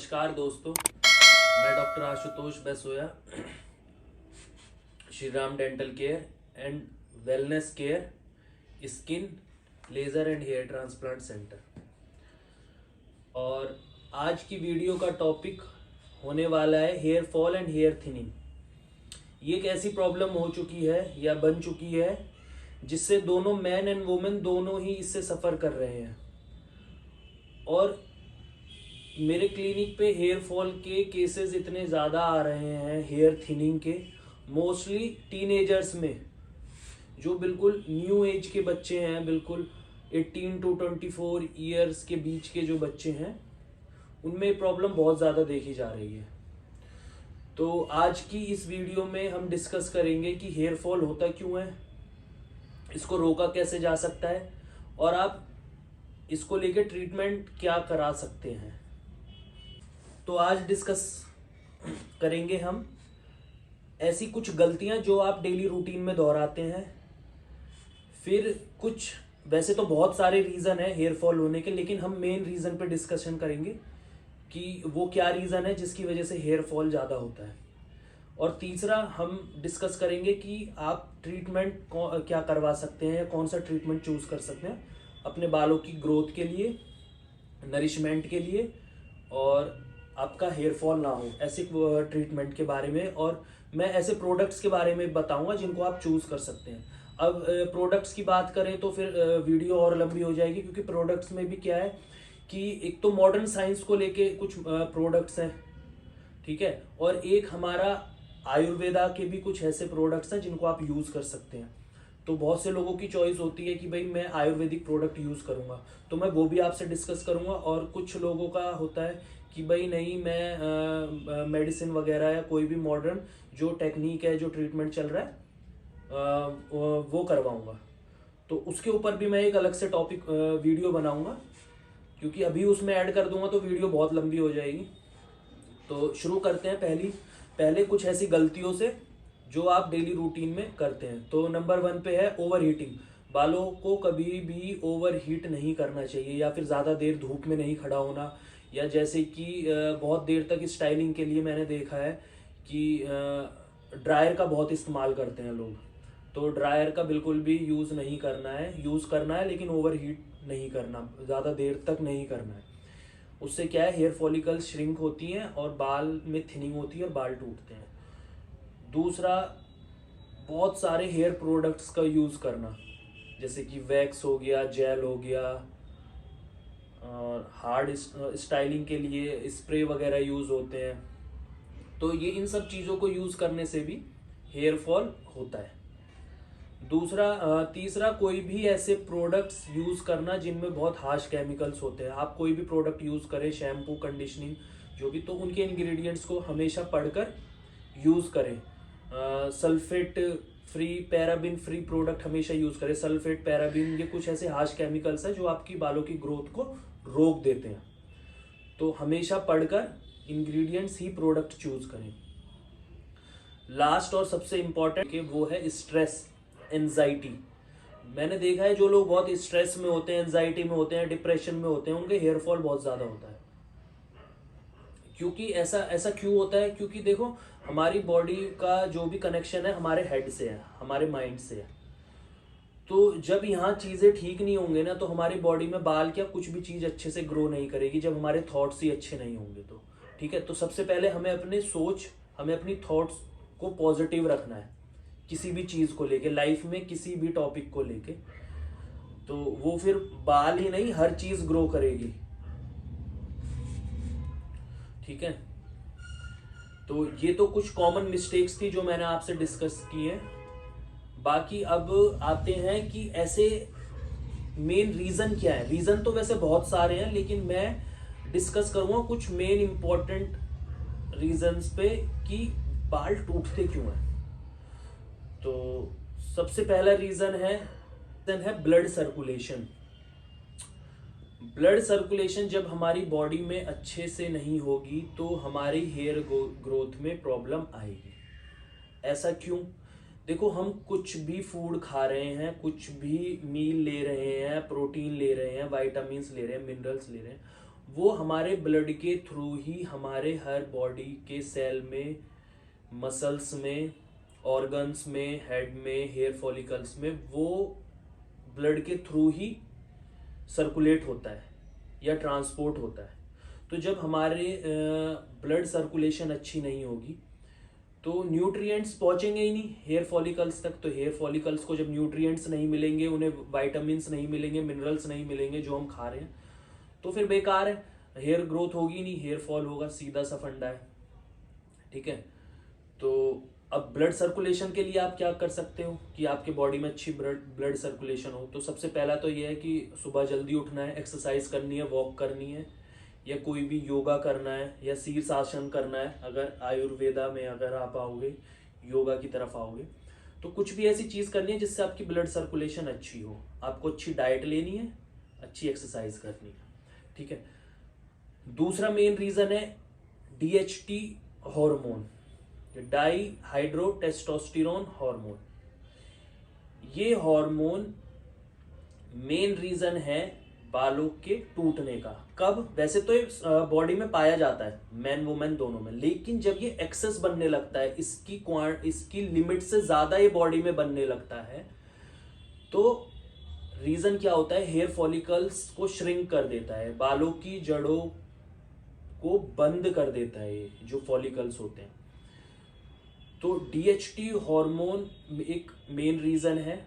नमस्कार दोस्तों, मैं doctor Ashutosh Baisoya, Shri Ram dental care and wellness care, skin, laser and hair transplant centre. और आज की वीडियो का टॉपिक होने वाला है hair fall and hair thinning. ये एक ऐसी प्रॉब्लम हो चुकी है या बन चुकी है जिससे दोनों मैन एंड वुमेन दोनों ही इससे सफ़र कर रहे हैं। और मेरे क्लिनिक पे हेयर फॉल के केसेस इतने ज़्यादा आ रहे हैं, हेयर थिनिंग के, मोस्टली टीनेजर्स में, जो बिल्कुल न्यू एज के बच्चे हैं, बिल्कुल 18 to 24 ईयर्स के बीच के जो बच्चे हैं, उनमें प्रॉब्लम बहुत ज़्यादा देखी जा रही है। तो आज की इस वीडियो में हम डिस्कस करेंगे कि हेयर फॉल होता क्यों है, इसको रोका कैसे जा सकता है, और आप इसको लेके ट्रीटमेंट क्या करा सकते हैं। तो आज डिस्कस करेंगे हम ऐसी कुछ गलतियां जो आप डेली रूटीन में दोहराते हैं। फिर कुछ, वैसे तो बहुत सारे रीज़न है हेयर फॉल होने के, लेकिन हम मेन रीज़न पे डिस्कशन करेंगे कि वो क्या रीज़न है जिसकी वजह से हेयर फॉल ज़्यादा होता है। और तीसरा हम डिस्कस करेंगे कि आप ट्रीटमेंट क्या करवा सकते हैं या कौन सा ट्रीटमेंट चूज़ कर सकते हैं अपने बालों की ग्रोथ के लिए, नरिशमेंट के लिए, और आपका हेयर फॉल ना हो, ऐसे ट्रीटमेंट के बारे में। और मैं ऐसे प्रोडक्ट्स के बारे में बताऊंगा जिनको आप चूज़ कर सकते हैं। अब प्रोडक्ट्स की बात करें तो फिर वीडियो और लंबी हो जाएगी, क्योंकि प्रोडक्ट्स में भी क्या है कि एक तो मॉडर्न साइंस को लेके कुछ प्रोडक्ट्स हैं, ठीक है, और एक हमारा आयुर्वेदा के भी कुछ ऐसे प्रोडक्ट्स हैं जिनको आप यूज़ कर सकते हैं। तो बहुत से लोगों की चॉइस होती है कि भाई मैं आयुर्वेदिक प्रोडक्ट यूज़ करूँगा, तो मैं वो भी आपसे डिस्कस करूँगा। और कुछ लोगों का होता है कि भाई नहीं, मैं मेडिसिन वगैरह या कोई भी मॉडर्न जो टेक्निक है, जो ट्रीटमेंट चल रहा है, वो करवाऊँगा। तो उसके ऊपर भी मैं एक अलग से टॉपिक वीडियो बनाऊँगा, क्योंकि अभी उसमें ऐड कर दूंगा तो वीडियो बहुत लंबी हो जाएगी। तो शुरू करते हैं पहले कुछ ऐसी गलतियों से जो आप डेली रूटीन में करते हैं। तो नंबर 1 पे है ओवर हीटिंग। बालों को कभी भी ओवर हीट नहीं करना चाहिए, या फिर ज़्यादा देर धूप में नहीं खड़ा होना, या जैसे कि बहुत देर तक स्टाइलिंग के लिए मैंने देखा है कि ड्रायर का बहुत इस्तेमाल करते हैं लोग। तो ड्रायर का बिल्कुल भी यूज़ नहीं करना है, यूज़ करना है लेकिन ओवर हीट नहीं करना, ज़्यादा देर तक नहीं करना है। उससे क्या है, हेयर फॉलिकल्स श्रिंक होती हैं और बाल में थिनिंग होती है और बाल टूटते हैं। दूसरा, बहुत सारे हेयर प्रोडक्ट्स का यूज़ करना, जैसे कि वैक्स हो गया, जेल हो गया, और हार्ड स्टाइलिंग के लिए स्प्रे वगैरह यूज़ होते हैं। तो ये इन सब चीज़ों को यूज़ करने से भी हेयर फॉल होता है। तीसरा, कोई भी ऐसे प्रोडक्ट्स यूज़ करना जिनमें बहुत हार्श केमिकल्स होते हैं। आप कोई भी प्रोडक्ट यूज़ करें, शैम्पू, कंडीशनिंग, जो भी, तो उनके इंग्रेडिएंट्स को हमेशा पढ़कर यूज़ करें। Sulphate free, paraben free product हमेशा यूज़ करें। सल्फेट, पैराबिन, ये कुछ ऐसे हार्श केमिकल्स हैं जो आपकी बालों की ग्रोथ को रोक देते हैं। तो हमेशा पढ़कर इंग्रेडिएंट्स ही प्रोडक्ट चूज करें। लास्ट और सबसे इम्पॉर्टेंट कि वो है स्ट्रेस, एंजाइटी। मैंने देखा है जो लोग बहुत स्ट्रेस में होते हैं, एंजाइटी में होते हैं, डिप्रेशन में होते हैं, उनके हेयर फॉल बहुत ज़्यादा होता है। क्योंकि ऐसा ऐसा क्यों होता है? क्योंकि देखो, हमारी बॉडी का जो भी कनेक्शन है हमारे हेड से है, हमारे माइंड से है। तो जब यहाँ चीज़ें ठीक नहीं होंगे ना, तो हमारी बॉडी में बाल क्या, कुछ भी चीज़ अच्छे से ग्रो नहीं करेगी जब हमारे थॉट्स ही अच्छे नहीं होंगे। तो ठीक है, तो सबसे पहले हमें अपनी थॉट्स को पॉजिटिव रखना है, किसी भी चीज़ को लेके, लाइफ में किसी भी टॉपिक को लेके। तो वो फिर बाल ही नहीं, हर चीज़ ग्रो करेगी। ठीक है, तो ये तो कुछ कॉमन मिस्टेक्स थी जो मैंने आपसे डिस्कस की है। बाकी अब आते हैं कि ऐसे मेन रीज़न क्या है। रीज़न तो वैसे बहुत सारे हैं, लेकिन मैं डिस्कस करूँगा कुछ मेन इंपॉर्टेंट रीजंस पे कि बाल टूटते क्यों हैं। तो सबसे पहला रीज़न है ब्लड सर्कुलेशन। ब्लड सर्कुलेशन जब हमारी बॉडी में अच्छे से नहीं होगी तो हमारी हेयर ग्रोथ में प्रॉब्लम आएगी। ऐसा क्यों? देखो, हम कुछ भी फूड खा रहे हैं, कुछ भी मील ले रहे हैं, प्रोटीन ले रहे हैं, वाइटामिन्स ले रहे हैं, मिनरल्स ले रहे हैं, वो हमारे ब्लड के थ्रू ही हमारे हर बॉडी के सेल में, मसल्स में, ऑर्गन्स में, हेड में, हेयर फॉलिकल्स में, वो ब्लड के थ्रू ही सर्कुलेट होता है या ट्रांसपोर्ट होता है। तो जब हमारे ब्लड सर्कुलेशन अच्छी नहीं होगी तो न्यूट्रिएंट्स पहुंचेंगे ही नहीं हेयर फॉलिकल्स तक। तो हेयर फॉलिकल्स को जब न्यूट्रिएंट्स नहीं मिलेंगे, उन्हें वाइटामिन्स नहीं मिलेंगे, मिनरल्स नहीं मिलेंगे जो हम खा रहे हैं, तो फिर बेकार है, हेयर ग्रोथ होगी नहीं, हेयर फॉल होगा, सीधा सा फंडा है। ठीक है, तो अब ब्लड सर्कुलेशन के लिए आप क्या कर सकते हो कि आपके बॉडी में अच्छी ब्लड सर्कुलेशन हो। तो सबसे पहला तो ये है कि सुबह जल्दी उठना है, एक्सरसाइज करनी है, वॉक करनी है, या कोई भी योगा करना है, या शीर्षासन करना है। अगर आयुर्वेदा में अगर आप आओगे, योगा की तरफ आओगे, तो कुछ भी ऐसी चीज़ करनी है जिससे आपकी ब्लड सर्कुलेशन अच्छी हो। आपको अच्छी डाइट लेनी है, अच्छी एक्सरसाइज करनी है। ठीक है, दूसरा मेन रीज़न है DHT hormone, dihydrotestosterone hormone. ये हार्मोन मेन रीजन है बालों के टूटने का। कब? वैसे तो ये बॉडी में पाया जाता है, मैन वुमेन दोनों में, लेकिन जब ये एक्सेस बनने लगता है, इसकी लिमिट से ज्यादा ये बॉडी में बनने लगता है, तो रीजन क्या होता है? हेयर फॉलिकल्स को श्रिंक कर देता है, बालों की जड़ों को बंद कर देता है ये जो फॉलिकल्स होते हैं। तो DHT हार्मोन एक मेन रीजन है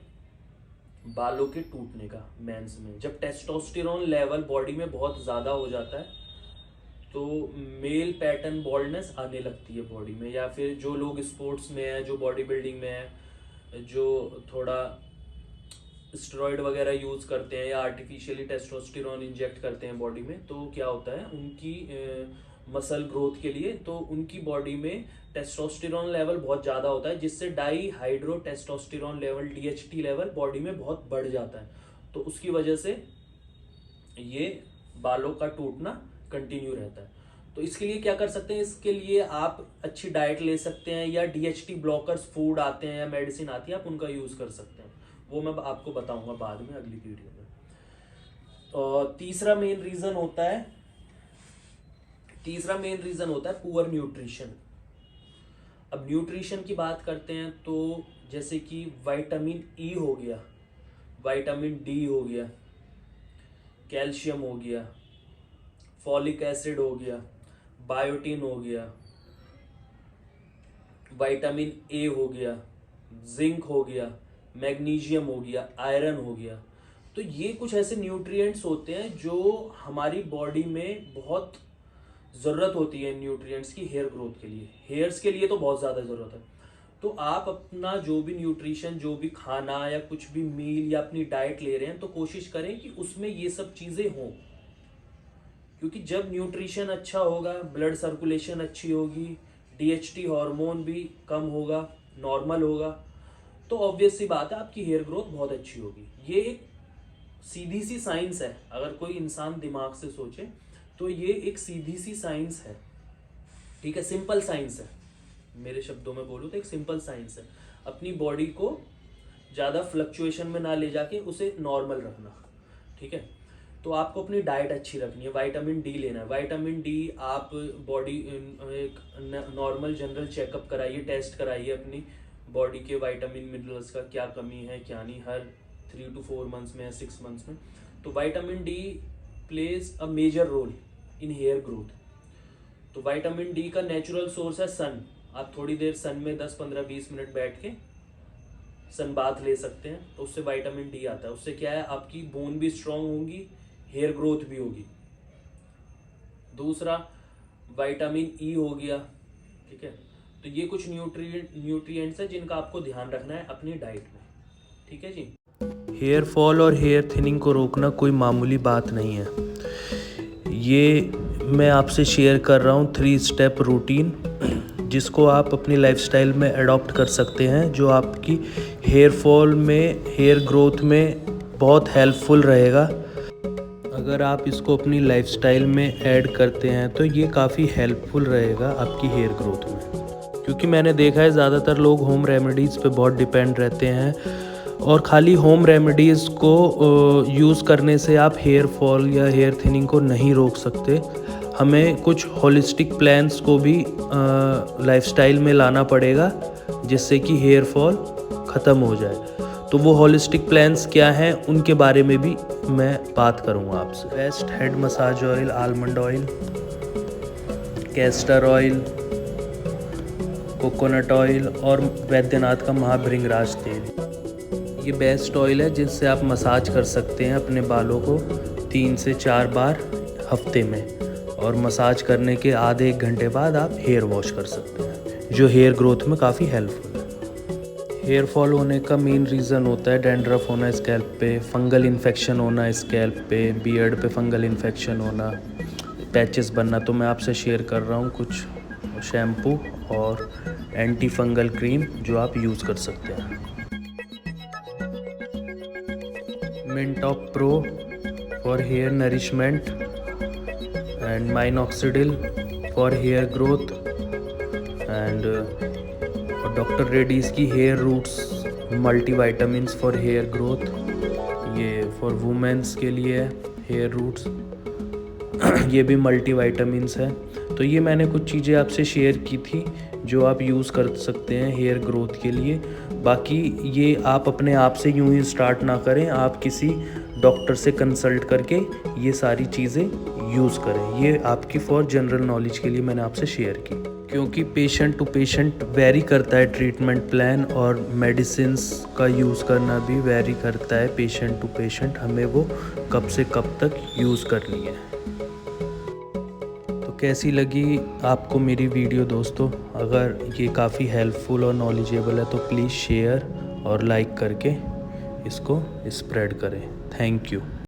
बालों के टूटने का मेंस में। जब टेस्टोस्टेरोन लेवल बॉडी में बहुत ज़्यादा हो जाता है तो मेल पैटर्न बॉल्डनेस आने लगती है बॉडी में। या फिर जो लोग स्पोर्ट्स में है, जो बॉडी बिल्डिंग में है, जो थोड़ा स्टेरॉइड वगैरह यूज़ करते हैं या आर्टिफिशियली टेस्टोस्टेरोन इंजेक्ट करते हैं बॉडी में, तो क्या होता है उनकी मसल ग्रोथ के लिए, तो उनकी बॉडी में टेस्टोस्टेरोन लेवल बहुत ज़्यादा होता है, जिससे dihydrotestosterone level DHT level body में बहुत बढ़ जाता है। तो उसकी वजह से ये बालों का टूटना कंटिन्यू रहता है। तो इसके लिए क्या कर सकते हैं? इसके लिए आप अच्छी डाइट ले सकते हैं, या DHT ब्लॉकर्स फूड आते हैं या मेडिसिन आती है, आप उनका यूज़ कर सकते हैं। वो मैं आपको बताऊंगा बाद में अगली वीडियो में। और तीसरा मेन रीज़न होता है पुअर न्यूट्रिशन। अब न्यूट्रिशन की बात करते हैं तो जैसे कि विटामिन E हो गया, विटामिन D हो गया, कैल्शियम हो गया, फॉलिक एसिड हो गया, बायोटिन हो गया, विटामिन A हो गया, जिंक हो गया, मैग्नीशियम हो गया, आयरन हो गया। तो ये कुछ ऐसे न्यूट्रिएंट्स होते हैं जो हमारी बॉडी में बहुत ज़रूरत होती है न्यूट्रिएंट्स की हेयर ग्रोथ के लिए। हेयर्स के लिए तो बहुत ज़्यादा ज़रूरत है। तो आप अपना जो भी न्यूट्रिशन, जो भी खाना या कुछ भी मील या अपनी डाइट ले रहे हैं, तो कोशिश करें कि उसमें ये सब चीज़ें हों। क्योंकि जब न्यूट्रिशन अच्छा होगा, ब्लड सर्कुलेशन अच्छी होगी, DHT हार्मोन भी कम होगा, नॉर्मल होगा, तो ऑब्वियस सी बात है आपकी हेयर ग्रोथ बहुत अच्छी होगी। ये एक सीधी सी साइंस है। अगर कोई इंसान दिमाग से सोचे तो ये एक सीधी सी साइंस है। ठीक है, सिंपल साइंस है। मेरे शब्दों में बोलूँ तो एक सिंपल साइंस है। अपनी बॉडी को ज़्यादा फ्लक्चुएशन में ना ले जाके उसे नॉर्मल रखना। ठीक है, तो आपको अपनी डाइट अच्छी रखनी है, विटामिन D लेना है। विटामिन D आप बॉडी एक नॉर्मल जनरल चेकअप कराइए, टेस्ट कराइए अपनी बॉडी के विटामिन मिनरल्स का क्या कमी है क्या नहीं, हर 3 to 4 मंथ्स में या 6 मंथ्स में। तो vitamin D plays a major role in hair growth. तो विटामिन D का नेचुरल सोर्स है सन। आप थोड़ी देर सन में 10, 15, 20 मिनट बैठ के सन बाथ ले सकते हैं, तो उससे विटामिन D आता है। उससे क्या है, आपकी बोन भी स्ट्रांग होगी, हेयर ग्रोथ भी होगी। दूसरा विटामिन E हो गया। ठीक है, तो ये कुछ न्यूट्रिएंट्स है जिनका आपको ध्यान रखना है अपनी डाइट में। ठीक है जी। हेयर फॉल और हेयर थिनिंग को रोकना कोई मामूली बात नहीं है। ये मैं आपसे शेयर कर रहा हूँ 3 स्टेप रूटीन, जिसको आप अपनी लाइफस्टाइल में अडॉप्ट कर सकते हैं, जो आपकी हेयर फॉल में, हेयर ग्रोथ में बहुत हेल्पफुल रहेगा। अगर आप इसको अपनी लाइफस्टाइल में ऐड करते हैं तो ये काफ़ी हेल्पफुल रहेगा आपकी हेयर ग्रोथ में। क्योंकि मैंने देखा है ज़्यादातर लोग होम रेमेडीज़ पे बहुत डिपेंड रहते हैं और खाली होम रेमेडीज़ को यूज़ करने से आप हेयर फॉल या हेयर थिनिंग को नहीं रोक सकते। हमें कुछ होलिस्टिक प्लान्स को भी लाइफस्टाइल में लाना पड़ेगा जिससे कि हेयर फॉल ख़त्म हो जाए। तो वो होलिस्टिक प्लान्स क्या हैं उनके बारे में भी मैं बात करूँगा आपसे। Best head massage oil, almond oil, castor oil, coconut oil और वैद्यनाथ का महाभृंगराज तेल। ये बेस्ट ऑयल है जिससे आप मसाज कर सकते हैं अपने बालों को 3 से 4 बार हफ्ते में, और मसाज करने के आधे 1 घंटे बाद आप हेयर वॉश कर सकते हैं, जो हेयर ग्रोथ में काफ़ी हेल्पफुल है। हेयर फॉल होने का मेन रीज़न होता है डैंड्रफ होना स्कैल्प पे, फंगल इन्फेक्शन होना स्कैल्प पे, बियर्ड पे फंगल इन्फेक्शन होना, पैचेस बनना। तो मैं आपसे शेयर कर रहा हूँ कुछ शैम्पू और एंटी फंगल क्रीम जो आप यूज़ कर सकते हैं। Mintop pro for hair nourishment and minoxidil for hair growth and doctor Reddy's की hair roots multivitamins for hair growth, ये फॉर वुमेन्स के लिए है हेयर रूट्स ये भी मल्टीविटामिन्स है। तो ये मैंने कुछ चीज़ें आपसे शेयर की थी जो आप यूज़ कर सकते हैं हेयर ग्रोथ के लिए। बाकी ये आप अपने आप से यूं ही स्टार्ट ना करें, आप किसी डॉक्टर से कंसल्ट करके ये सारी चीज़ें यूज़ करें। ये आपकी फॉर जनरल नॉलेज के लिए मैंने आपसे शेयर की, क्योंकि पेशेंट टू पेशेंट वेरी करता है ट्रीटमेंट प्लान, और मेडिसिन्स का यूज़ करना भी वेरी करता है पेशेंट टू पेशेंट, हमें वो कब से कब तक यूज़ करनी है। तो कैसी लगी आपको मेरी वीडियो दोस्तों? अगर ये काफ़ी हेल्पफुल और नॉलेजेबल है तो प्लीज़ शेयर और लाइक करके इसको स्प्रेड करें। Thank you.